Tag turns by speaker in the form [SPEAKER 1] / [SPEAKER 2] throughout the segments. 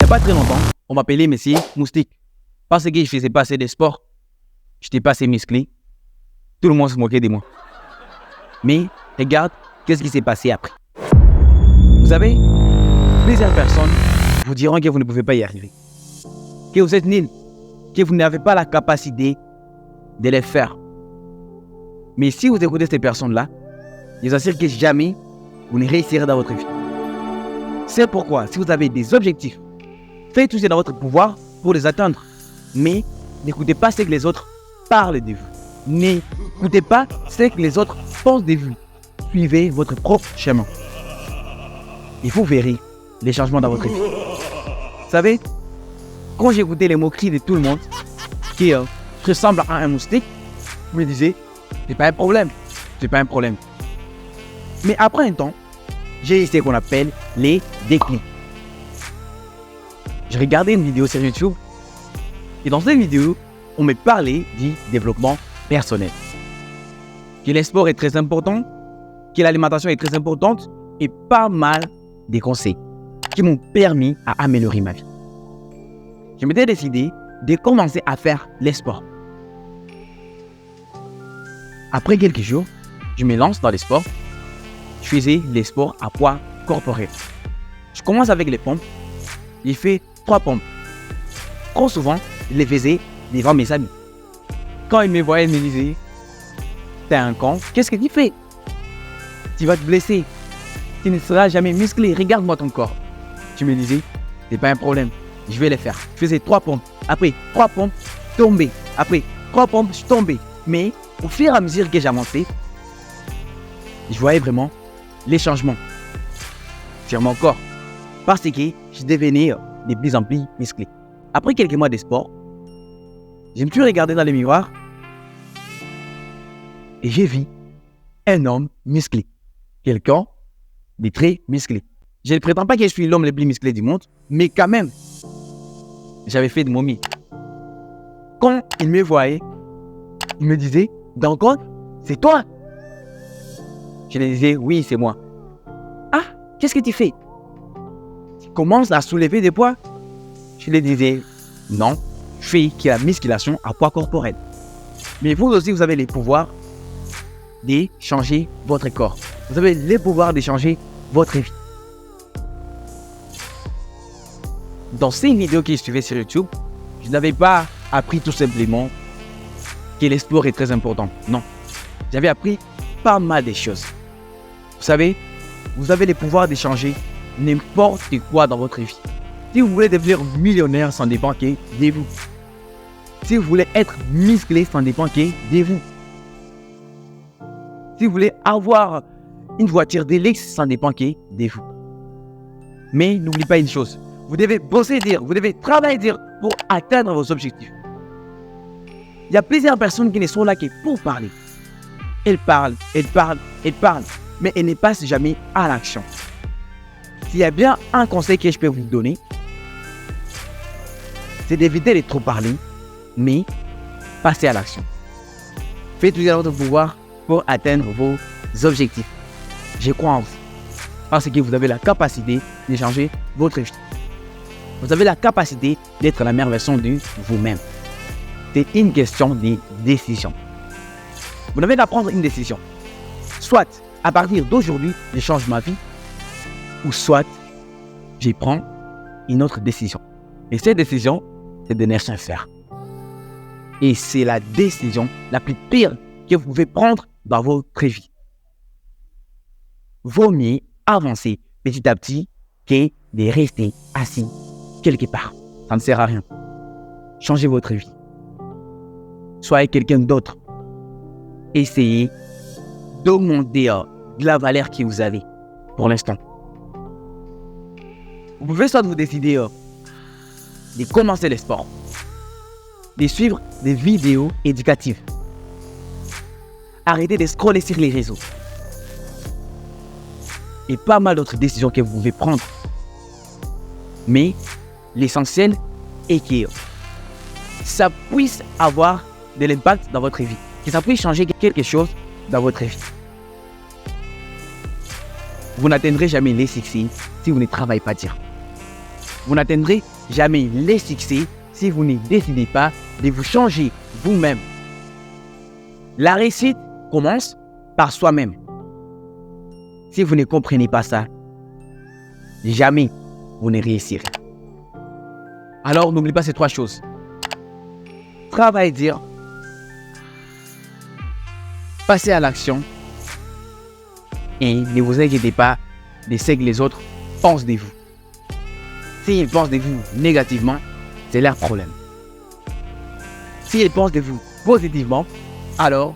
[SPEAKER 1] pas très longtemps, on m'appelait Messi Moustique. Parce que je faisais pas assez de sport, je n'étais pas assez musclé. Tout le monde se moquait de moi. Mais regarde, qu'est-ce qui s'est passé après. Vous savez, plusieurs personnes vous diront que vous ne pouvez pas y arriver. Que vous êtes nul, que vous n'avez pas la capacité de le faire. Mais si vous écoutez ces personnes-là, je vous assure que jamais vous ne réussirez dans votre vie. C'est pourquoi, si vous avez des objectifs, faites tout ce qui est dans votre pouvoir pour les atteindre. Mais n'écoutez pas ce que les autres parlent de vous. N'écoutez pas ce que les autres pensent de vous. Suivez votre propre chemin. Et vous verrez les changements dans votre vie. Vous savez, quand j'écoutais les moqueries de tout le monde, qui ressemble à un moustique, je me disais, c'est pas un problème. C'est pas un problème. Mais après un temps, j'ai eu ce qu'on appelle les déclics. J'ai regardé une vidéo sur YouTube et dans cette vidéo, on me parlait du développement personnel. Que le sport est très important, que l'alimentation est très importante et pas mal de conseils qui m'ont permis à améliorer ma vie. Je m'étais décidé de commencer à faire le sport. Après quelques jours, je me lance dans les sports. Je faisais les sports à poids corporel. Je commence avec les pompes. J'ai fait 3 pompes. Trop souvent, je les faisais devant mes amis. Quand ils me voyaient, ils me disaient « T'es un con, qu'est-ce que tu fais? Tu vas te blesser. Tu ne seras jamais musclé. Regarde-moi ton corps. » Je me disais « C'est pas un problème. Je vais les faire. » Je faisais 3 pompes. Après 3 pompes, je tombais. Après 3 pompes, je tombais. Mais au fur et à mesure que j'avançais, je voyais vraiment les changements sur mon corps. Parce que je devenais de plus en plus musclé. Après quelques mois de sport, je me suis regardé dans le miroir et j'ai vu un homme musclé. Quelqu'un de très musclé. Je ne prétends pas que je suis l'homme le plus musclé du monde, mais quand même, j'avais fait de mon mieux. Quand il me voyait, il me disait « Donc, c'est toi ?» Je lui disais « Oui, c'est moi. »« Ah, qu'est-ce que tu fais? Tu commences à soulever des poids ?» Je lui disais « Non, je fais la musculation à poids corporel. » Mais vous aussi, vous avez les pouvoirs de changer votre corps. Vous avez les pouvoirs de changer votre vie. Dans ces vidéos que je suivais sur YouTube, je n'avais pas appris tout simplement que le sport est très important. Non. J'avais appris pas mal de choses. Vous savez, vous avez les pouvoirs de changer n'importe quoi dans votre vie. Si vous voulez devenir millionnaire, ça ne dépend que de vous. Si vous voulez être musclé, ça ne dépend que de vous. Si vous voulez avoir une voiture de luxe, ça ne dépend que de vous. Mais n'oubliez pas une chose. Vous devez bosser dur, vous devez travailler dur pour atteindre vos objectifs. Il y a plusieurs personnes qui ne sont là que pour parler. Elles parlent, mais elles ne passent jamais à l'action. S'il y a bien un conseil que je peux vous donner, c'est d'éviter de trop parler, mais passer à l'action. Faites tout votre pouvoir pour atteindre vos objectifs. Je crois en vous. Parce que vous avez la capacité de changer votre vie. Vous avez la capacité d'être la meilleure version de vous-même. C'est une question de décision. Vous devez prendre une décision. Soit, à partir d'aujourd'hui, je change ma vie, ou soit, je prends une autre décision. Et cette décision, c'est de ne rien faire. Et c'est la décision la plus pire que vous pouvez prendre dans votre vie. Vaut mieux avancer petit à petit que de rester assis quelque part. Ça ne sert à rien. Changez votre vie. Soyez quelqu'un d'autre. Essayez d'augmenter de la valeur que vous avez pour l'instant. Vous pouvez soit vous décider de commencer le sport, de suivre des vidéos éducatives. Arrêtez de scroller sur les réseaux. Et pas mal d'autres décisions que vous pouvez prendre. Mais l'essentiel est que ça puisse avoir de l'impact dans votre vie. Que ça puisse changer quelque chose dans votre vie. Vous n'atteindrez jamais les succès si vous ne travaillez pas dur. Vous n'atteindrez jamais les succès si vous ne décidez pas de vous changer vous-même. La réussite commence par soi-même. Si vous ne comprenez pas ça, jamais vous ne réussirez. Alors, n'oubliez pas ces 3 choses. Travail dur, passez à l'action et ne vous inquiétez pas de ce que les autres pensent de vous. S'ils pensent de vous négativement, c'est leur problème. S'ils pensent de vous positivement, alors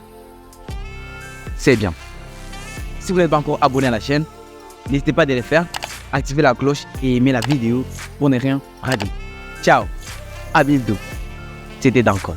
[SPEAKER 1] c'est bien. Si vous n'êtes pas encore abonné à la chaîne, n'hésitez pas à le faire, activez la cloche et aimez la vidéo pour ne rien rater. Ciao, à bientôt. C'était Dankon.